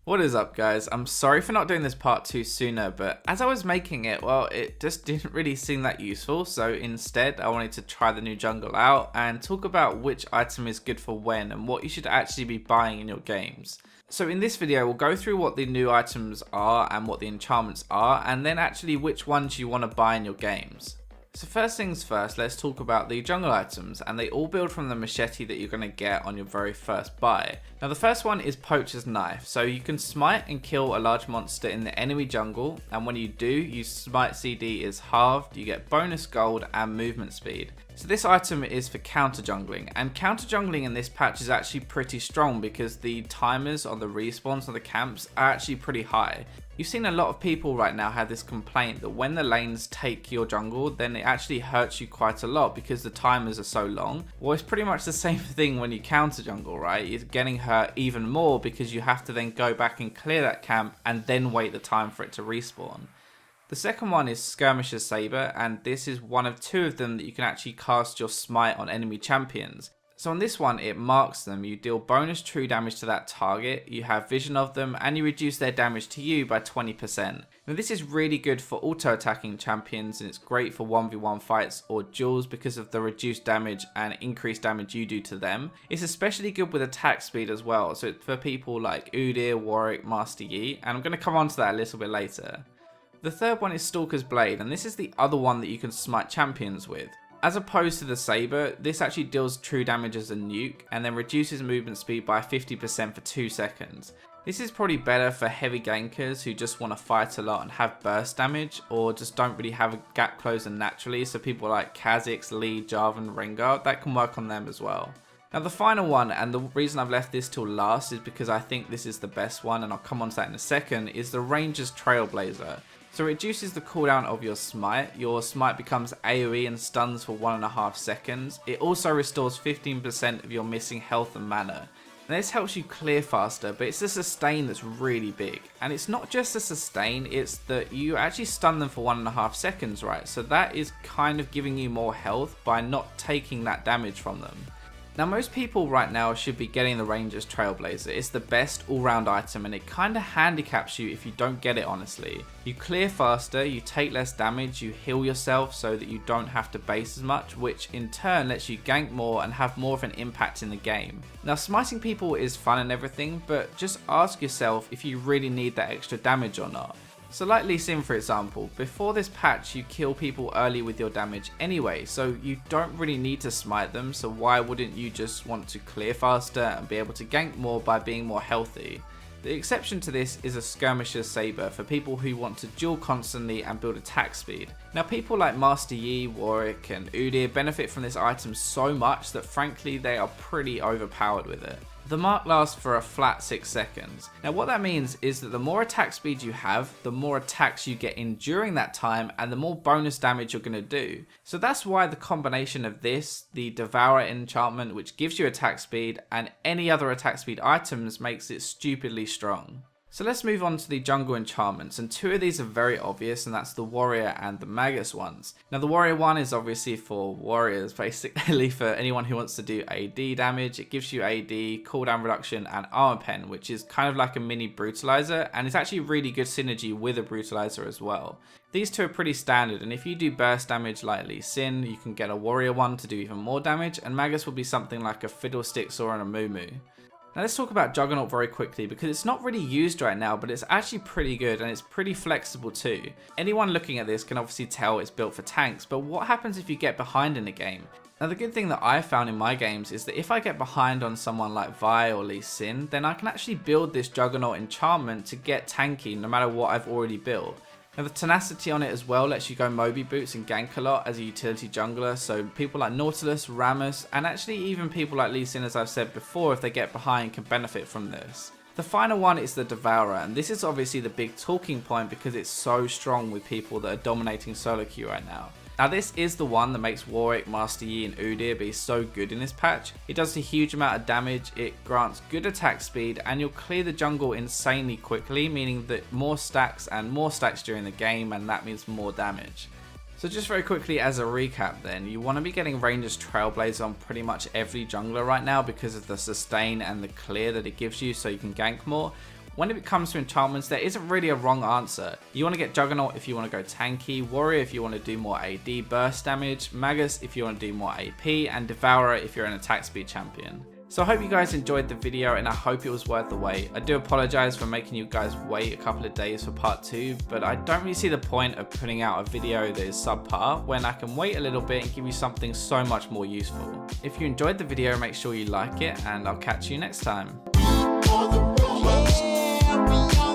What is up, guys? I'm sorry for not doing this part 2 sooner, but as I was making it, well, it just didn't really seem that useful, so instead I wanted to try the new jungle out and talk about which item is good for when and what you should actually be buying in your games. So in this video, we'll go through what the new items are and what the enchantments are, and then actually which ones you want to buy in your games. So first things first, let's talk about the jungle items, and they all build from the machete that you're going to get on your very first buy. Now the first one is Poacher's Knife, so you can smite and kill a large monster in the enemy jungle, and when you do, your smite CD is halved, you get bonus gold and movement speed. So this item is for counter jungling, and counter jungling in this patch is actually pretty strong because the timers on the respawns of the camps are actually pretty high. You've seen a lot of people right now have this complaint that when the lanes take your jungle, then it actually hurts you quite a lot because the timers are so long. Well, it's pretty much the same thing when you counter jungle, right? You're getting hurt even more because you have to then go back and clear that camp and then wait the time for it to respawn. The second one is Skirmisher's Saber, and this is one of two of them that you can actually cast your smite on enemy champions. So on this one, it marks them, you deal bonus true damage to that target, you have vision of them, and you reduce their damage to you by 20%. Now this is really good for auto attacking champions, and it's great for 1v1 fights or duels because of the reduced damage and increased damage you do to them. It's especially good with attack speed as well, so for people like Udyr, Warwick, Master Yi, and I'm going to come on to that a little bit later. The third one is Stalker's Blade, and this is the other one that you can smite champions with. As opposed to the Saber, this actually deals true damage as a nuke and then reduces movement speed by 50% for 2 seconds. This is probably better for heavy gankers who just want to fight a lot and have burst damage, or just don't really have a gap closer naturally, so people like Kha'Zix, Lee, Jarvan, Rengar, that can work on them as well. Now the final one, and the reason I've left this till last is because I think this is the best one, and I'll come on to that in a second, is the Ranger's Trailblazer. So it reduces the cooldown of your smite becomes AoE and stuns for 1.5 seconds. It also restores 15% of your missing health and mana. And this helps you clear faster, but it's a sustain that's really big. And it's not just a sustain, it's that you actually stun them for 1.5 seconds, right? So that is kind of giving you more health by not taking that damage from them. Now most people right now should be getting the Ranger's Trailblazer. It's the best all-round item and it kind of handicaps you if you don't get it, honestly. You clear faster, you take less damage, you heal yourself so that you don't have to base as much, which in turn lets you gank more and have more of an impact in the game. Now smiting people is fun and everything, but just ask yourself if you really need that extra damage or not. So like Lee Sin for example, before this patch you kill people early with your damage anyway, so you don't really need to smite them, so why wouldn't you just want to clear faster and be able to gank more by being more healthy? The exception to this is a Skirmisher's Saber for people who want to duel constantly and build attack speed. Now people like Master Yi, Warwick and Udyr benefit from this item so much that frankly they are pretty overpowered with it. The mark lasts for a flat 6 seconds. Now what that means is that the more attack speed you have, the more attacks you get in during that time and the more bonus damage you're going to do. So that's why the combination of this, the Devourer enchantment which gives you attack speed, and any other attack speed items makes it stupidly strong. So let's move on to the jungle enchantments, and two of these are very obvious, and that's the warrior and the magus ones. Now the warrior one is obviously for warriors, basically for anyone who wants to do AD damage. It gives you AD, cooldown reduction and armor pen, which is kind of like a mini brutalizer, and it's actually really good synergy with a brutalizer as well. These two are pretty standard, and if you do burst damage like Lee Sin, you can get a warrior one to do even more damage, and magus will be something like a fiddlesticks or an Amumu. Now let's talk about Juggernaut very quickly because it's not really used right now, but it's actually pretty good and it's pretty flexible too. Anyone looking at this can obviously tell it's built for tanks, but what happens if you get behind in a game? Now the good thing that I found in my games is that if I get behind on someone like Vi or Lee Sin, then I can actually build this Juggernaut enchantment to get tanky no matter what I've already built. Now the tenacity on it as well lets you go Moby boots and gank a lot as a utility jungler, so people like Nautilus, Rammus, and actually even people like Lee Sin, as I've said before, if they get behind can benefit from this. The final one is the Devourer, and this is obviously the big talking point because it's so strong with people that are dominating solo queue right now. Now this is the one that makes Warwick, Master Yi and Udyr be so good in this patch. It does a huge amount of damage, it grants good attack speed, and you'll clear the jungle insanely quickly, meaning that more stacks during the game, and that means more damage. So just very quickly as a recap then, you want to be getting Ranger's Trailblazer on pretty much every jungler right now because of the sustain and the clear that it gives you so you can gank more. When it comes to enchantments, there isn't really a wrong answer. You want to get Juggernaut if you want to go tanky, Warrior if you want to do more AD burst damage, Magus if you want to do more AP, and Devourer if you're an attack speed champion. So I hope you guys enjoyed the video and I hope it was worth the wait. I do apologize for making you guys wait a couple of days for part 2, but I don't really see the point of putting out a video that is subpar when I can wait a little bit and give you something so much more useful. If you enjoyed the video, make sure you like it and I'll catch you next time. All the rumors, we